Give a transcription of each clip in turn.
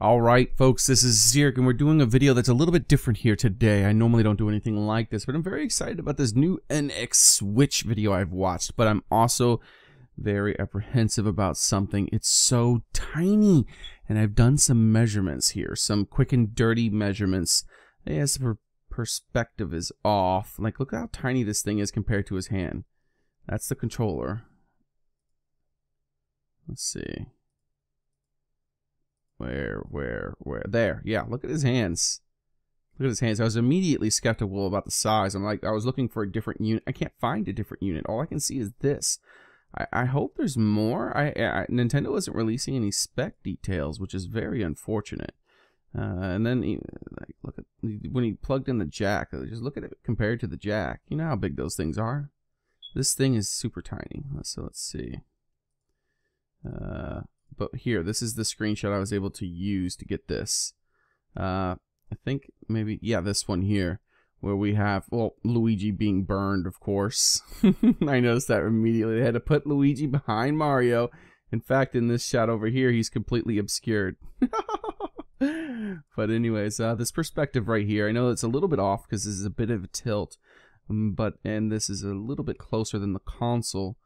Alright folks, this is Xearrik and we're doing a video that's a little bit different here today. I normally don't do anything like this, but I'm very excited about this new NX Switch video I've watched, but I'm also very apprehensive about something. It's so tiny, and I've done some measurements here, some quick and dirty measurements. Yes, the perspective is off. Like, look how tiny this thing is compared to his hand. That's the controller. Let's see. Where? There. Yeah, look at his hands. Look at his hands. I was immediately skeptical about the size. I'm like, I was looking for a different unit. I can't find a different unit. All I can see is this. I hope there's more. Nintendo isn't releasing any spec details, which is very unfortunate. And then, like, look at when he plugged in the jack. Just look at it compared to the jack. You know how big those things are. This thing is super tiny. So let's see. But here, this is the screenshot I was able to use to get this. I think maybe, yeah, this one here, where we have, well, Luigi being burned, of course. I noticed that immediately. They had to put Luigi behind Mario. In fact, in this shot over here, he's completely obscured. But anyways, this perspective right here, I know it's a little bit off because this is a bit of a tilt, and this is a little bit closer than the console.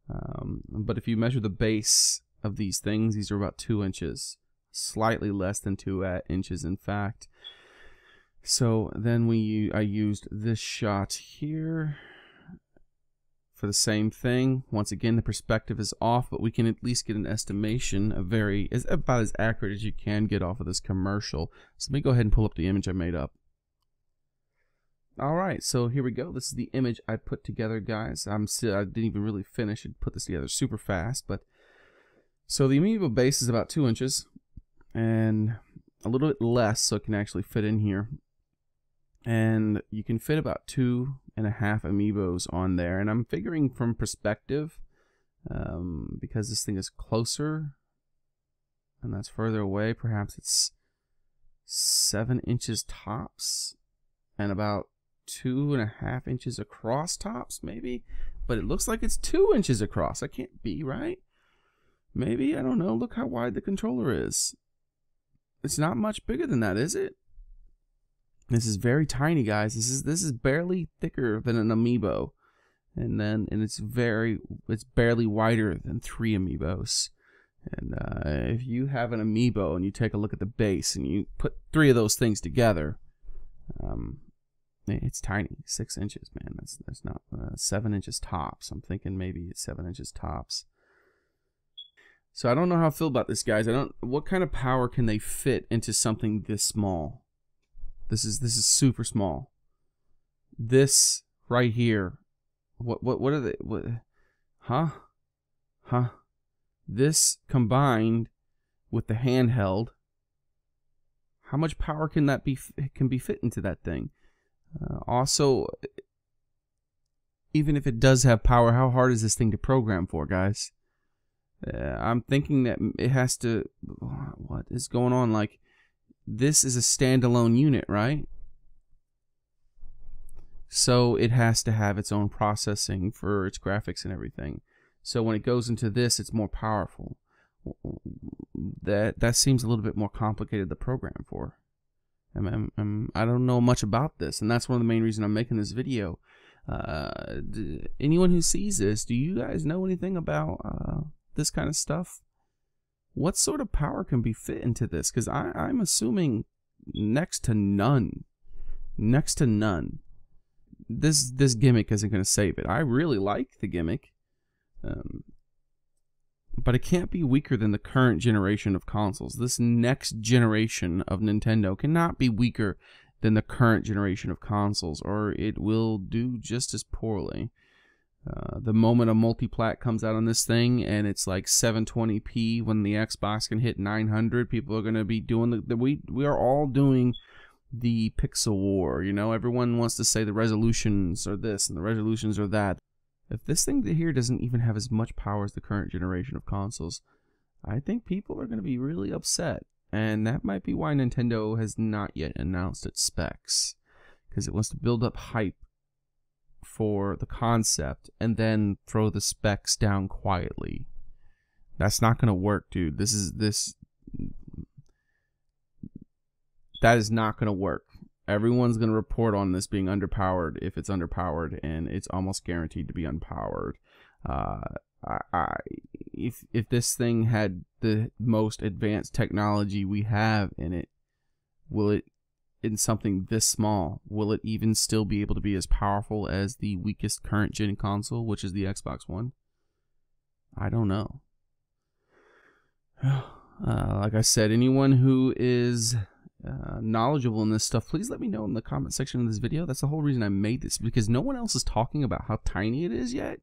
But if you measure the base of these things, these are about 2 inches, slightly less than 2 inches in fact. So then I used this shot here for the same thing. Once again, the perspective is off, but we can at least get an estimation, about as accurate as you can get off of this commercial. So let me go ahead and pull up the image I made up. Alright, so here we go. This is the image I put together, guys. I didn't even really finish and put this together super fast, but so the amiibo base is about 2 inches and a little bit less, so it can actually fit in here. And you can fit about 2.5 amiibos on there. And I'm figuring from perspective, because this thing is closer and that's further away, perhaps it's 7 inches tops and about 2.5 inches across tops, maybe. But it looks like it's 2 inches across. That can't be right. Maybe, I don't know. Look how wide the controller is. It's not much bigger than that, is it? This is very tiny, guys. This is barely thicker than an amiibo, and it's barely wider than 3 amiibos. And if you have an amiibo and you take a look at the base and you put 3 of those things together, it's tiny. 6 inches, man. That's not 7 inches tops. I'm thinking maybe it's 7 inches tops. So I don't know how I feel about this, guys. What kind of power can they fit into something this small? This is super small. This right here. What are they? What? Huh? This combined with the handheld. How much power can be fit into that thing? Also, even if it does have power, how hard is this thing to program for, guys? I'm thinking that it has to. What is going on? Like, this is a standalone unit, right? So it has to have its own processing for its graphics and everything. So when it goes into this, it's more powerful. That seems a little bit more complicated to program for. I don't know much about this, and that's one of the main reasons I'm making this video. Anyone who sees this, do you guys know anything about this kind of stuff? What sort of power can be fit into this? Because I'm assuming next to none. Next to none. This gimmick isn't going to save it. I really like the gimmick, but it can't be weaker than the current generation of consoles. This next generation of Nintendo cannot be weaker than the current generation of consoles, or it will do just as poorly. The moment a multi-plat comes out on this thing and it's like 720p when the Xbox can hit 900, people are going to be doing we are all doing the pixel war. You know, everyone wants to say the resolutions are this and the resolutions are that. If this thing here doesn't even have as much power as the current generation of consoles, I think people are going to be really upset. And that might be why Nintendo has not yet announced its specs, because it wants to build up hype for the concept and then throw the specs down quietly. That's not going to work, dude. that is not going to work. Everyone's going to report on this being underpowered if it's underpowered, and it's almost guaranteed to be unpowered. If this thing had the most advanced technology we have in it, will it, in something this small, will it even still be able to be as powerful as the weakest current gen console, which is the Xbox One? I don't know. Like I said, anyone who is knowledgeable in this stuff, please let me know in the comment section of this video. That's the whole reason I made this, because no one else is talking about how tiny it is yet,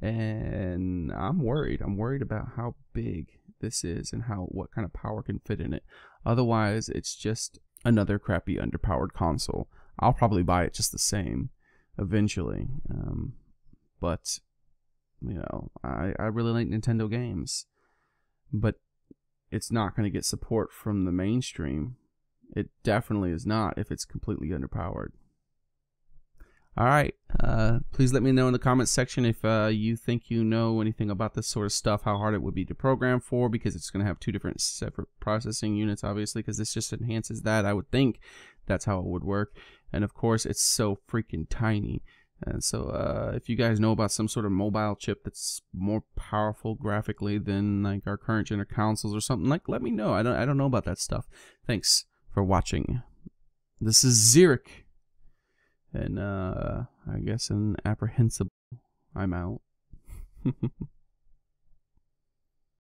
and I'm worried. I'm worried about how big this is and what kind of power can fit in it. Otherwise, it's just another crappy underpowered console. I'll probably buy it just the same eventually, but you know, I really like Nintendo games, but it's not going to get support from the mainstream. It definitely is not if it's completely underpowered. Alright, please let me know in the comments section if you think you know anything about this sort of stuff, how hard it would be to program for, because it's going to have two different separate processing units, obviously, because this just enhances that. I would think that's how it would work. And of course, it's so freaking tiny. And so if you guys know about some sort of mobile chip that's more powerful graphically than like our current gen consoles or something, like, let me know. I don't know about that stuff. Thanks for watching. This is Xearrik. And I guess an apprehensible, I'm out.